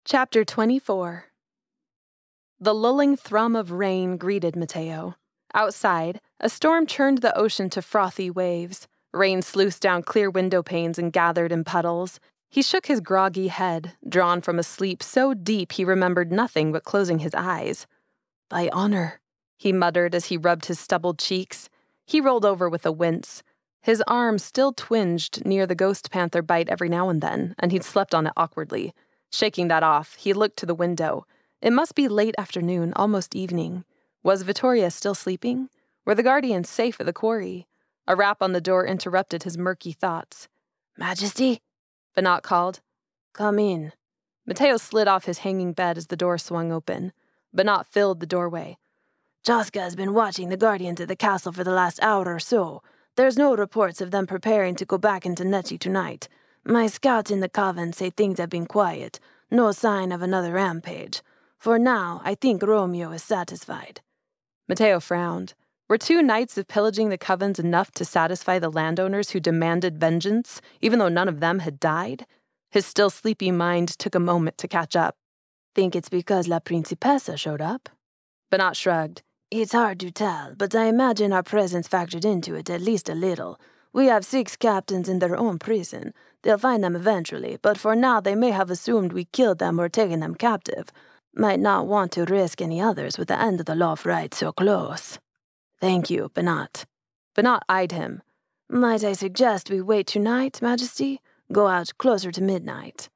Chapter 24. The lulling thrum of rain greeted Mateo. Outside, a storm churned the ocean to frothy waves. Rain sluiced down clear window panes and gathered in puddles. He shook his groggy head, drawn from a sleep so deep he remembered nothing but closing his eyes. "By honor," he muttered as he rubbed his stubbled cheeks. He rolled over with a wince. His arm still twinged near the ghost panther bite every now and then, and he'd slept on it awkwardly. Shaking that off, he looked to the window. It must be late afternoon, almost evening. Was Vittoria still sleeping? Were the guardians safe at the quarry? A rap on the door interrupted his murky thoughts. "Majesty?" Banat called. "Come in." Mateo slid off his hanging bed as the door swung open. Banat filled the doorway. "Jaska has been watching the guardians at the castle for the last hour or so. There's no reports of them preparing to go back into Nechi tonight. My scouts in the coven say things have been quiet. No sign of another rampage. For now, I think Romeo is satisfied." Mateo frowned. Were 2 nights of pillaging the covens enough to satisfy the landowners who demanded vengeance, even though none of them had died? His still sleepy mind took a moment to catch up. "Think it's because La Principessa showed up?" Banat shrugged. "It's hard to tell, but I imagine our presence factored into it at least a little. We have 6 captains in their own prison. They'll find them eventually, but for now they may have assumed we killed them or taken them captive. Might not want to risk any others with the end of the loaf right so close." "Thank you, Banat." Banat eyed him. "Might I suggest we wait tonight, Majesty? Go out closer to midnight."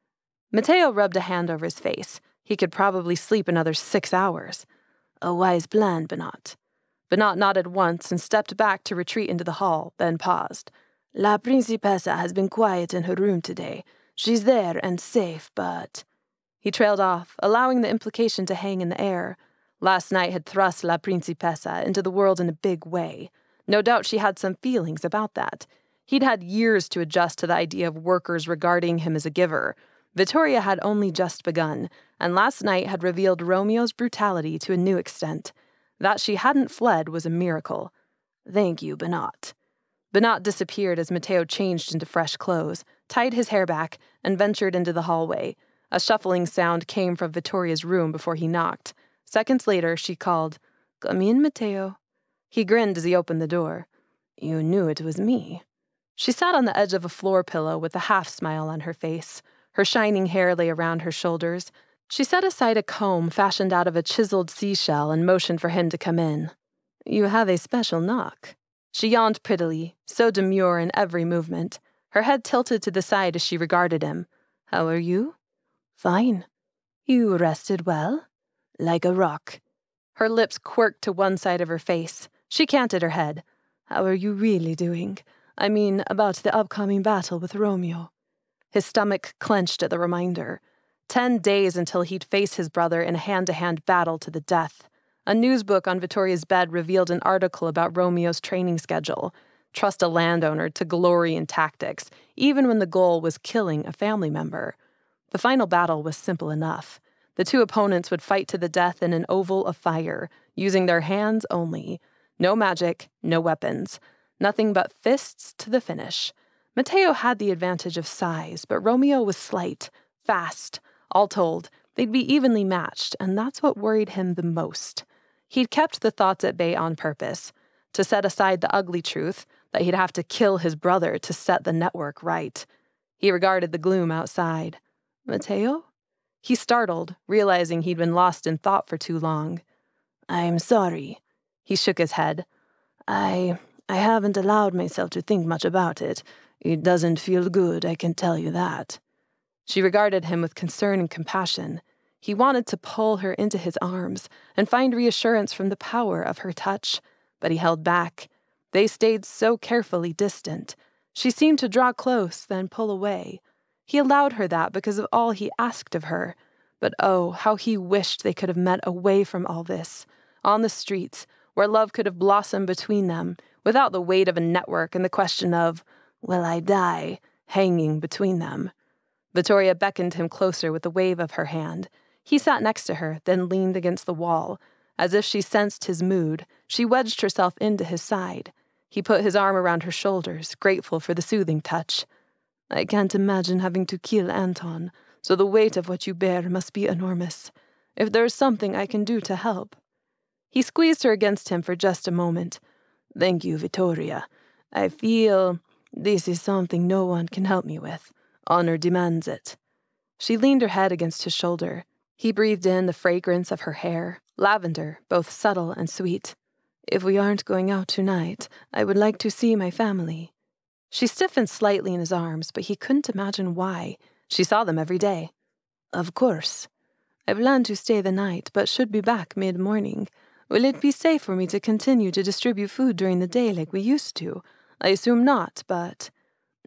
Mateo rubbed a hand over his face. He could probably sleep another 6 hours. "A wise plan, Banat." Banat nodded once and stepped back to retreat into the hall, then paused. "La Principessa has been quiet in her room today. She's there and safe, but—" He trailed off, allowing the implication to hang in the air. Last night had thrust La Principessa into the world in a big way. No doubt she had some feelings about that. He'd had years to adjust to the idea of workers regarding him as a giver. Vittoria had only just begun, and last night had revealed Romeo's brutality to a new extent. That she hadn't fled was a miracle. "Thank you, Banat." Banat disappeared as Mateo changed into fresh clothes, tied his hair back, and ventured into the hallway. A shuffling sound came from Vittoria's room before he knocked. Seconds later, she called, "Come in, Mateo." He grinned as he opened the door. "You knew it was me." She sat on the edge of a floor pillow with a half-smile on her face. Her shining hair lay around her shoulders. She set aside a comb fashioned out of a chiseled seashell and motioned for him to come in. "You have a special knock." She yawned prettily, so demure in every movement. Her head tilted to the side as she regarded him. "How are you?" "Fine." "You rested well?" "Like a rock." Her lips quirked to one side of her face. She canted her head. "How are you really doing? I mean, about the upcoming battle with Romeo." His stomach clenched at the reminder. 10 days until he'd face his brother in a hand-to-hand battle to the death. A newsbook on Vittoria's bed revealed an article about Romeo's training schedule. Trust a landowner to glory in tactics, even when the goal was killing a family member. The final battle was simple enough. The 2 opponents would fight to the death in an oval of fire, using their hands only. No magic, no weapons. Nothing but fists to the finish. Mateo had the advantage of size, but Romeo was slight, fast. All told, they'd be evenly matched, and that's what worried him the most. He'd kept the thoughts at bay on purpose, to set aside the ugly truth that he'd have to kill his brother to set the network right. He regarded the gloom outside. "Mateo?" He startled, realizing he'd been lost in thought for too long. "I'm sorry." He shook his head. I haven't allowed myself to think much about it. It doesn't feel good, I can tell you that." She regarded him with concern and compassion. He wanted to pull her into his arms and find reassurance from the power of her touch, but he held back. They stayed so carefully distant. She seemed to draw close, then pull away. He allowed her that because of all he asked of her. But oh, how he wished they could have met away from all this, on the streets, where love could have blossomed between them, without the weight of a network and the question of, "Will I die?" hanging between them. Vittoria beckoned him closer with a wave of her hand. He sat next to her, then leaned against the wall. As if she sensed his mood, she wedged herself into his side. He put his arm around her shoulders, grateful for the soothing touch. "I can't imagine having to kill Anton, so the weight of what you bear must be enormous. If there is something I can do to help." He squeezed her against him for just a moment. "Thank you, Vittoria. I feel this is something no one can help me with. Honor demands it." She leaned her head against his shoulder. He breathed in the fragrance of her hair, lavender, both subtle and sweet. "If we aren't going out tonight, I would like to see my family." She stiffened slightly in his arms, but he couldn't imagine why. She saw them every day. "Of course. I plan to stay the night, but should be back mid-morning. Will it be safe for me to continue to distribute food during the day like we used to? I assume not, but—"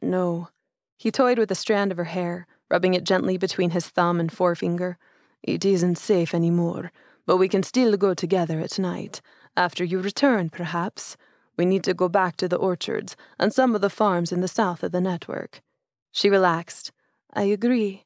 "No." He toyed with a strand of her hair, rubbing it gently between his thumb and forefinger. "It isn't safe anymore, but we can still go together at night. After you return, perhaps. We need to go back to the orchards and some of the farms in the south of the network." She relaxed. "I agree."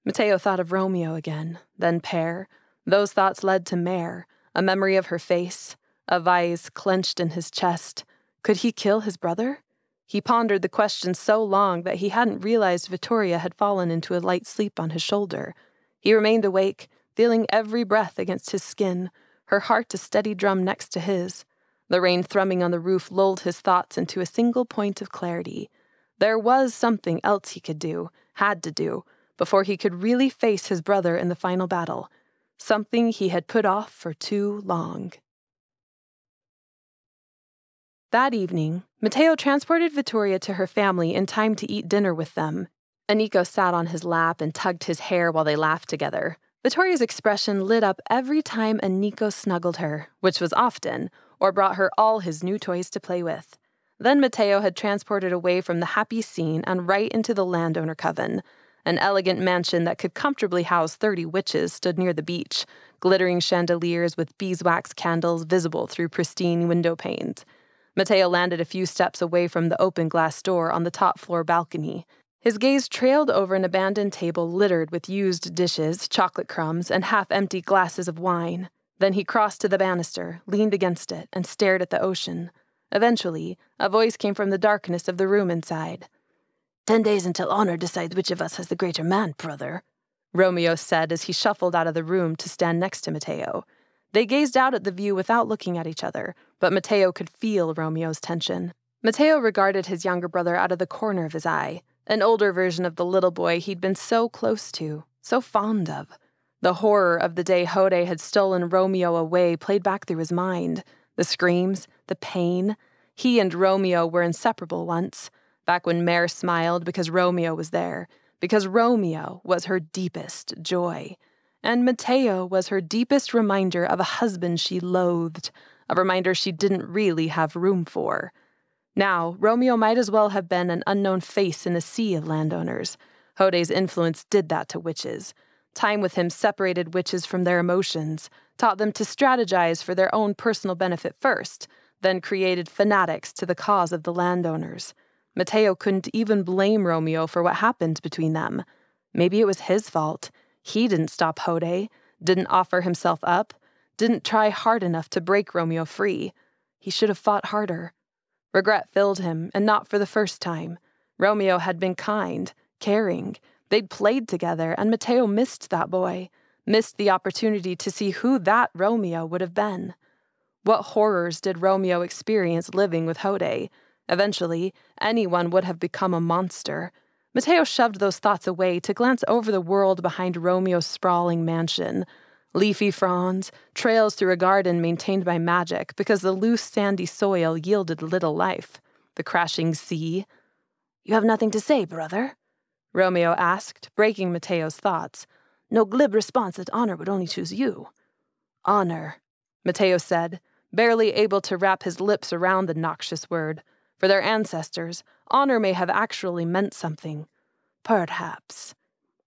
Mateo thought of Romeo again, then Pear. Those thoughts led to Mare, a memory of her face, a vise clenched in his chest. Could he kill his brother? He pondered the question so long that he hadn't realized Vittoria had fallen into a light sleep on his shoulder. He remained awake, feeling every breath against his skin, her heart a steady drum next to his. The rain thrumming on the roof lulled his thoughts into a single point of clarity. There was something else he could do, had to do, before he could really face his brother in the final battle. Something he had put off for too long. That evening, Mateo transported Vittoria to her family in time to eat dinner with them. Aniko sat on his lap and tugged his hair while they laughed together. Vittoria's expression lit up every time Aniko snuggled her, which was often, or brought her all his new toys to play with. Then Mateo had transported away from the happy scene and right into the landowner coven. An elegant mansion that could comfortably house 30 witches stood near the beach, glittering chandeliers with beeswax candles visible through pristine window panes. Mateo landed a few steps away from the open glass door on the top floor balcony. His gaze trailed over an abandoned table littered with used dishes, chocolate crumbs, and half-empty glasses of wine. Then he crossed to the banister, leaned against it, and stared at the ocean. Eventually, a voice came from the darkness of the room inside. 10 days until Honor decides which of us has the greater man, brother," Romeo said as he shuffled out of the room to stand next to Mateo. They gazed out at the view without looking at each other, but Mateo could feel Romeo's tension. Mateo regarded his younger brother out of the corner of his eye, an older version of the little boy he'd been so close to, so fond of. The horror of the day Hode had stolen Romeo away played back through his mind. The screams, the pain. He and Romeo were inseparable once, back when Mare smiled because Romeo was there, because Romeo was her deepest joy. And Mateo was her deepest reminder of a husband she loathed, a reminder she didn't really have room for. Now, Romeo might as well have been an unknown face in a sea of landowners. Hode's influence did that to witches. Time with him separated witches from their emotions, taught them to strategize for their own personal benefit first, then created fanatics to the cause of the landowners. Mateo couldn't even blame Romeo for what happened between them. Maybe it was his fault. He didn't stop Hode, didn't offer himself up, didn't try hard enough to break Romeo free. He should have fought harder. Regret filled him, and not for the first time. Romeo had been kind, caring. They'd played together, and Mateo missed that boy, missed the opportunity to see who that Romeo would have been. What horrors did Romeo experience living with Hode? Eventually, anyone would have become a monster. Mateo shoved those thoughts away to glance over the world behind Romeo's sprawling mansion. Leafy fronds, trails through a garden maintained by magic because the loose sandy soil yielded little life. The crashing sea. "You have nothing to say, brother?" Romeo asked, breaking Mateo's thoughts. "No glib response that Honor would only choose you." "Honor," Mateo said, barely able to wrap his lips around the noxious word. For their ancestors, honor may have actually meant something. "Perhaps."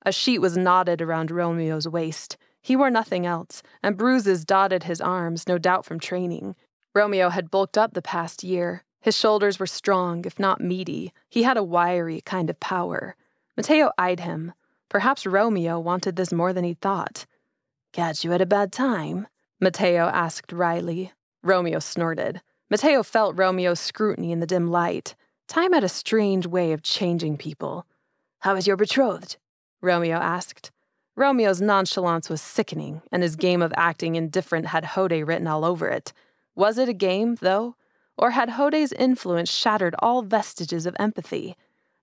A sheet was knotted around Romeo's waist. He wore nothing else, and bruises dotted his arms, no doubt from training. Romeo had bulked up the past year. His shoulders were strong, if not meaty. He had a wiry kind of power. Mateo eyed him. Perhaps Romeo wanted this more than he thought. "Catch you at a bad time?" Mateo asked wryly. Romeo snorted. Mateo felt Romeo's scrutiny in the dim light. Time had a strange way of changing people. "How is your betrothed?" Romeo asked. Romeo's nonchalance was sickening, and his game of acting indifferent had Hode written all over it. Was it a game, though? Or had Hode's influence shattered all vestiges of empathy?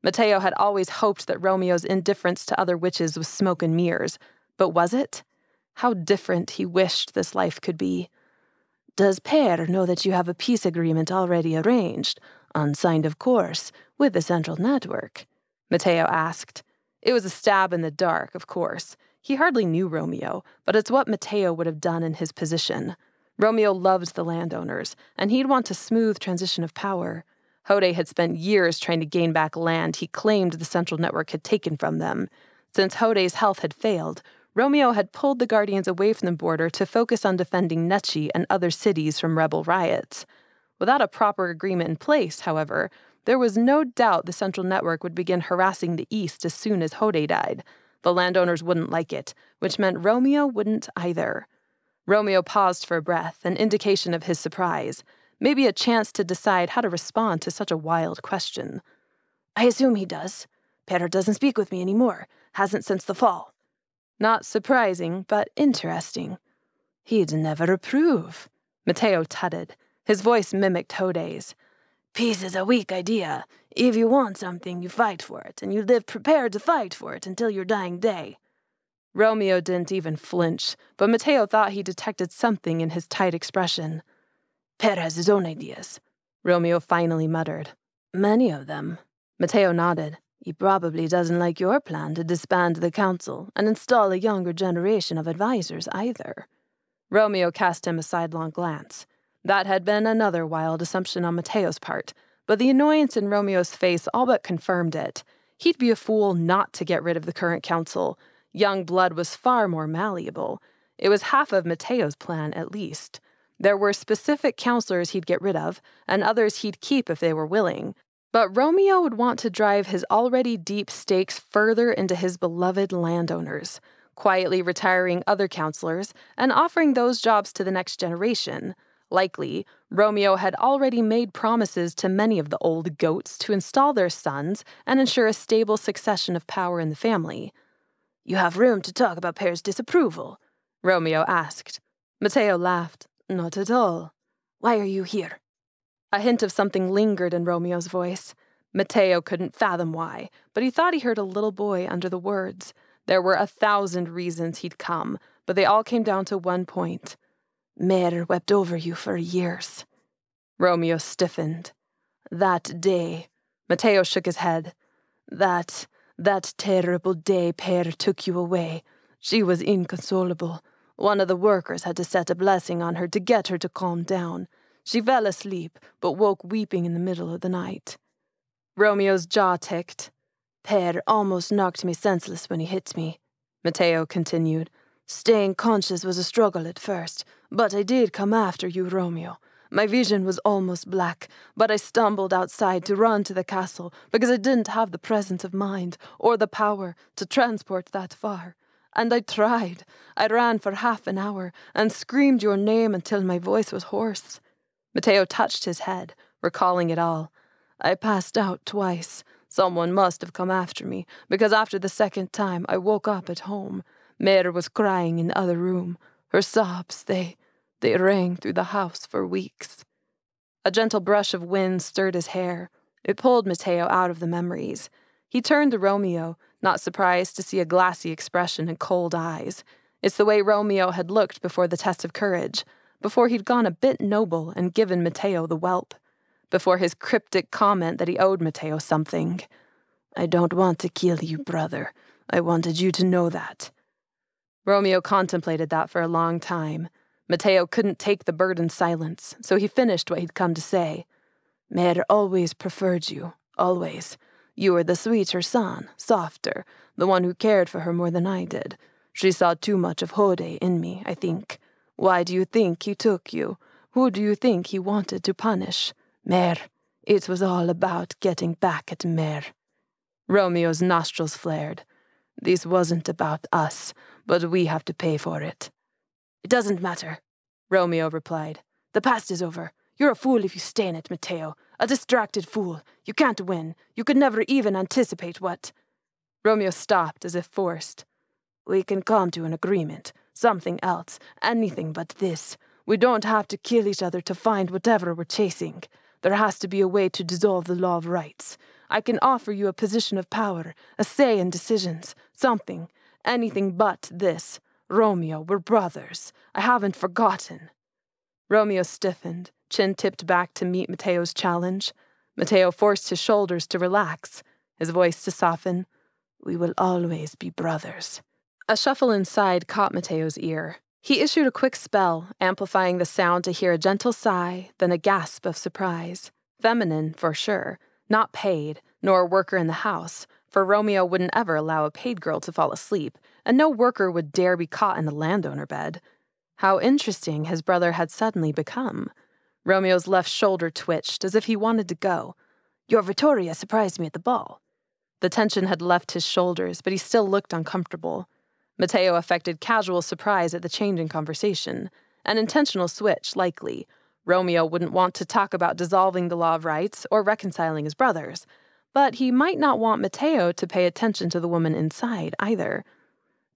Mateo had always hoped that Romeo's indifference to other witches was smoke and mirrors. But was it? How different he wished this life could be. Does Per know that you have a peace agreement already arranged, unsigned of course, with the Central Network? Mateo asked. It was a stab in the dark, of course. He hardly knew Romeo, but it's what Mateo would have done in his position. Romeo loved the landowners, and he'd want a smooth transition of power. Hode had spent years trying to gain back land he claimed the Central Network had taken from them. Since Hode's health had failed, Romeo had pulled the Guardians away from the border to focus on defending Nechi and other cities from rebel riots. Without a proper agreement in place, however, there was no doubt the Central Network would begin harassing the East as soon as Hode died. The landowners wouldn't like it, which meant Romeo wouldn't either. Romeo paused for a breath, an indication of his surprise, maybe a chance to decide how to respond to such a wild question. I assume he does. Per doesn't speak with me anymore, hasn't since the fall. Not surprising, but interesting. He'd never approve. Mateo tutted. His voice mimicked Hode's. Peace is a weak idea. If you want something, you fight for it, and you live prepared to fight for it until your dying day. Romeo didn't even flinch, but Mateo thought he detected something in his tight expression. Per has his own ideas, Romeo finally muttered. Many of them. Mateo nodded. He probably doesn't like your plan to disband the council and install a younger generation of advisors either. Romeo cast him a sidelong glance. That had been another wild assumption on Mateo's part, but the annoyance in Romeo's face all but confirmed it. He'd be a fool not to get rid of the current council. Young blood was far more malleable. It was half of Mateo's plan, at least. There were specific counselors he'd get rid of, and others he'd keep if they were willing. But Romeo would want to drive his already deep stakes further into his beloved landowners, quietly retiring other counselors and offering those jobs to the next generation. Likely, Romeo had already made promises to many of the old goats to install their sons and ensure a stable succession of power in the family. You have room to talk about Per's disapproval? Romeo asked. Mateo laughed. Not at all. Why are you here? A hint of something lingered in Romeo's voice. Mateo couldn't fathom why, but he thought he heard a little boy under the words. There were 1,000 reasons he'd come, but they all came down to one point. Mer wept over you for years. Romeo stiffened. That day, Mateo shook his head. That terrible day Per took you away. She was inconsolable. One of the workers had to set a blessing on her to get her to calm down. She fell asleep, but woke weeping in the middle of the night. Romeo's jaw ticked. Per almost knocked me senseless when he hit me, Mateo continued. Staying conscious was a struggle at first, but I did come after you, Romeo. My vision was almost black, but I stumbled outside to run to the castle because I didn't have the presence of mind or the power to transport that far. And I tried. I ran for half an hour and screamed your name until my voice was hoarse. Mateo touched his head, recalling it all. I passed out twice. Someone must have come after me, because after the second time I woke up at home. Mer was crying in the other room. Her sobs, they rang through the house for weeks. A gentle brush of wind stirred his hair. It pulled Mateo out of the memories. He turned to Romeo, not surprised to see a glassy expression and cold eyes. It's the way Romeo had looked before the test of courage, before he'd gone a bit noble and given Mateo the whelp, before his cryptic comment that he owed Mateo something. I don't want to kill you, brother. I wanted you to know that. Romeo contemplated that for a long time. Mateo couldn't take the burdened silence, so he finished what he'd come to say. Mer always preferred you, always. You were the sweeter son, softer, the one who cared for her more than I did. She saw too much of Hode in me, I think. Why do you think he took you? Who do you think he wanted to punish? Mer. It was all about getting back at Mer. Romeo's nostrils flared. This wasn't about us, but we have to pay for it. It doesn't matter, Romeo replied. The past is over. You're a fool if you stay in it, Mateo. A distracted fool. You can't win. You could never even anticipate what... Romeo stopped as if forced. We can come to an agreement. Something else. Anything but this. We don't have to kill each other to find whatever we're chasing. There has to be a way to dissolve the law of rights. I can offer you a position of power, a say in decisions, something. Anything but this. Romeo, we're brothers. I haven't forgotten. Romeo stiffened, chin tipped back to meet Mateo's challenge. Mateo forced his shoulders to relax, his voice to soften. We will always be brothers. A shuffle inside caught Mateo's ear. He issued a quick spell, amplifying the sound to hear a gentle sigh, then a gasp of surprise. Feminine, for sure. Not paid, nor a worker in the house, for Romeo wouldn't ever allow a paid girl to fall asleep, and no worker would dare be caught in the landowner bed. How interesting his brother had suddenly become. Romeo's left shoulder twitched, as if he wanted to go. Your Vittoria surprised me at the ball. The tension had left his shoulders, but he still looked uncomfortable. Mateo affected casual surprise at the change in conversation. An intentional switch, likely. Romeo wouldn't want to talk about dissolving the law of rights or reconciling his brothers. But he might not want Mateo to pay attention to the woman inside, either.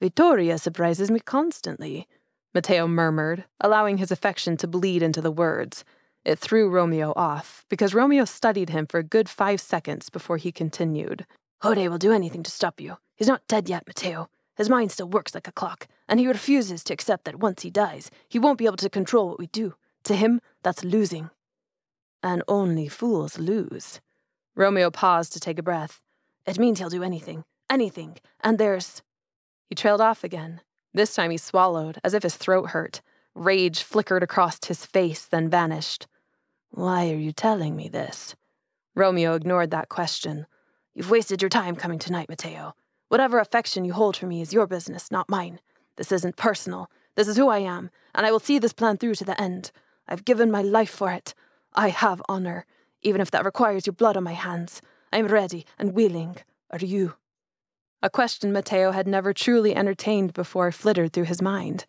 Vittoria surprises me constantly, Mateo murmured, allowing his affection to bleed into the words. It threw Romeo off, because Romeo studied him for a good 5 seconds before he continued. Jode will do anything to stop you. He's not dead yet, Mateo. His mind still works like a clock, and he refuses to accept that once he dies, he won't be able to control what we do. To him, that's losing. And only fools lose. Romeo paused to take a breath. It means he'll do anything, and there's... He trailed off again. This time he swallowed, as if his throat hurt. Rage flickered across his face, then vanished. Why are you telling me this? Romeo ignored that question. You've wasted your time coming tonight, Mateo. Whatever affection you hold for me is your business, not mine. This isn't personal. This is who I am, and I will see this plan through to the end. I've given my life for it. I have honor, even if that requires your blood on my hands. I am ready and willing. Are you? A question Mateo had never truly entertained before flittered through his mind.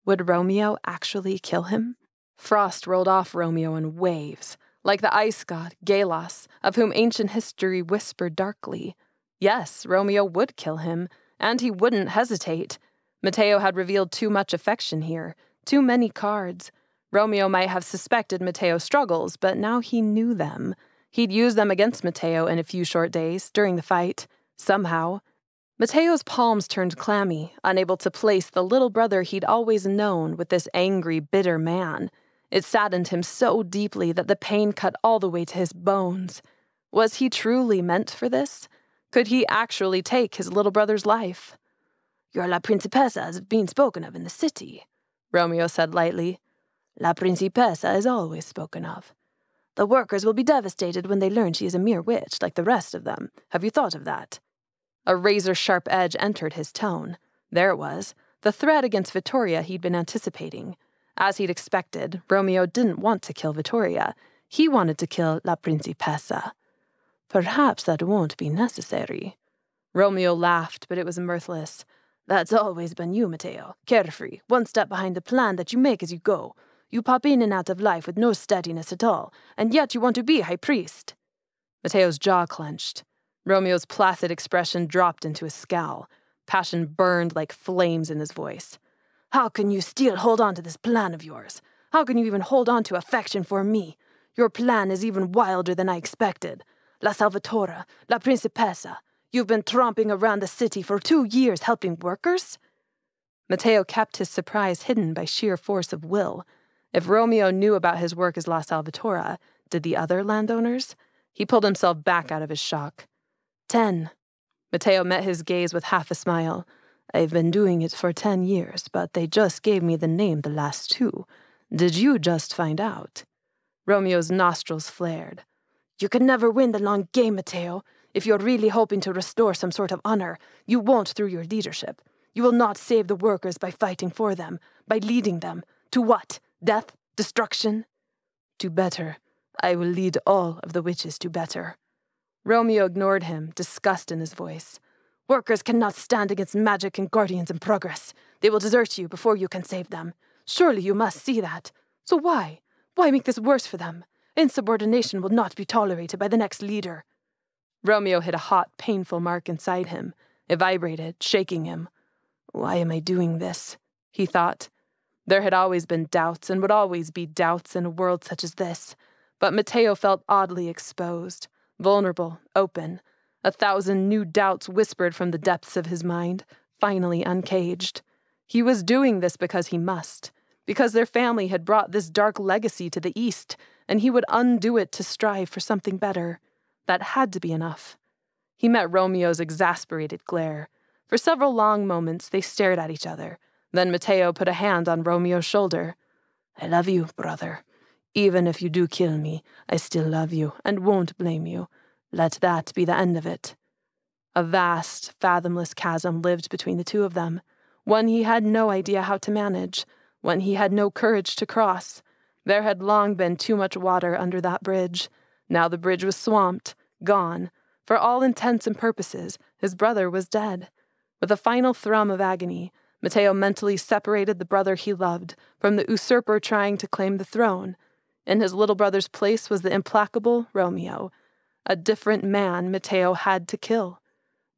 Would Romeo actually kill him? Frost rolled off Romeo in waves, like the ice god, Galos, of whom ancient history whispered darkly. Yes, Romeo would kill him, and he wouldn't hesitate. Mateo had revealed too much affection here, too many cards. Romeo might have suspected Mateo's struggles, but now he knew them. He'd use them against Mateo in a few short days, during the fight. Somehow. Mateo's palms turned clammy, unable to place the little brother he'd always known with this angry, bitter man. It saddened him so deeply that the pain cut all the way to his bones. Was he truly meant for this? Could he actually take his little brother's life? Your La Principessa has been spoken of in the city, Romeo said lightly. La Principessa is always spoken of. The workers will be devastated when they learn she is a mere witch, like the rest of them. Have you thought of that? A razor-sharp edge entered his tone. There it was, the threat against Vittoria he'd been anticipating. As he'd expected, Romeo didn't want to kill Vittoria. He wanted to kill La Principessa. Perhaps that won't be necessary. Romeo laughed, but it was mirthless. That's always been you, Mateo. Carefree, one step behind the plan that you make as you go. You pop in and out of life with no steadiness at all, and yet you want to be High Priest. Mateo's jaw clenched. Romeo's placid expression dropped into a scowl. Passion burned like flames in his voice. How can you still hold on to this plan of yours? How can you even hold on to affection for me? Your plan is even wilder than I expected. La Salvatore, La Principessa, you've been tromping around the city for 2 years helping workers? Mateo kept his surprise hidden by sheer force of will. If Romeo knew about his work as La Salvatore, did the other landowners? He pulled himself back out of his shock. 10. Mateo met his gaze with half a smile. I've been doing it for 10 years, but they just gave me the name the last 2. Did you just find out? Romeo's nostrils flared. You can never win the long game, Mateo. If you're really hoping to restore some sort of honor, you won't through your leadership. You will not save the workers by fighting for them, by leading them. To what? Death? Destruction? To better. I will lead all of the witches to better. Romeo ignored him, disgust in his voice. Workers cannot stand against magic and guardians in progress. They will desert you before you can save them. Surely you must see that. So why? Why make this worse for them? Insubordination will not be tolerated by the next leader. Romeo hit a hot, painful mark inside him. It vibrated, shaking him. Why am I doing this? He thought. There had always been doubts and would always be doubts in a world such as this. But Mateo felt oddly exposed, vulnerable, open. 1,000 new doubts whispered from the depths of his mind, finally uncaged. He was doing this because he must, because their family had brought this dark legacy to the East, and he would undo it to strive for something better. That had to be enough. He met Romeo's exasperated glare. For several long moments they stared at each other. Then Mateo put a hand on Romeo's shoulder. I love you, brother. Even if you do kill me, I still love you and won't blame you. Let that be the end of it. A vast, fathomless chasm lived between the two of them, one he had no idea how to manage, one he had no courage to cross. There had long been too much water under that bridge. Now the bridge was swamped, gone. For all intents and purposes, his brother was dead. With a final thrum of agony, Mateo mentally separated the brother he loved from the usurper trying to claim the throne. In his little brother's place was the implacable Romeo. A different man Mateo had to kill.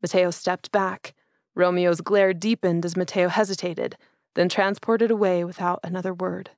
Mateo stepped back. Romeo's glare deepened as Mateo hesitated, then transported away without another word.